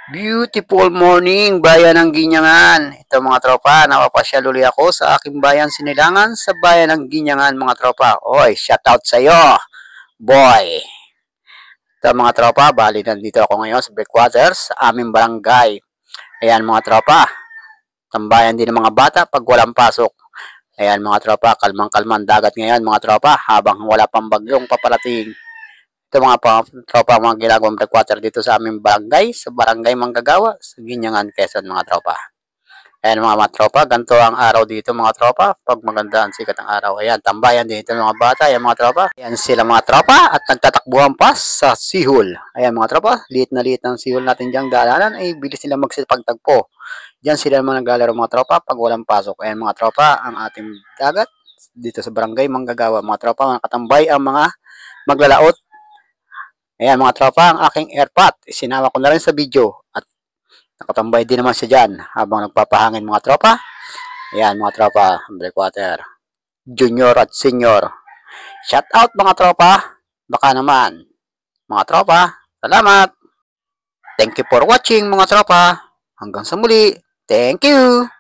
Beautiful morning, bayan ng Ginyangan. Ito mga tropa, napapasyal uli ako sa aking bayan Sinilangan sa bayan ng Ginyangan mga tropa. Oy, shout out sa iyo, boy. Ito mga tropa, bali nandito ako ngayon sa Breakwaters, sa aming barangay. Ayan mga tropa, tambayan din ng mga bata pag walang pasok. Ayan mga tropa, kalmang-kalman dagat ngayon mga tropa habang wala pang bagyong paparating. Ito mga tropa, mga ginagawang breakwater dito sa aming barangay, sa barangay Manggagawa, sa Ginyangan, Quezon mga tropa. Ayan mga tropa, ganito ang araw dito mga tropa, pag maganda ang sikat ng araw. Ayan, tambayan dito mga bata, ayan mga tropa. Ayan sila mga tropa at nagtatakbuhan pa sa sihol. Ayan mga tropa, liit na liit ang sihol natin diyang daanan, ay bilis sila magsipagtagpo. Diyan sila naman naglalaro mga tropa pag walang pasok. Ayan mga tropa, ang ating dagat dito sa barangay Manggagawa mga tropa, mga katambay ang mga maglalaot. Ayan mga tropa, ang aking airpot, isinama ko na rin sa video at nakatambay din naman siya dyan habang nagpapahangin mga tropa. Ayan mga tropa, breakwater, junior at senior. Shout out mga tropa, baka naman. Mga tropa, salamat. Thank you for watching mga tropa. Hanggang sa muli, thank you.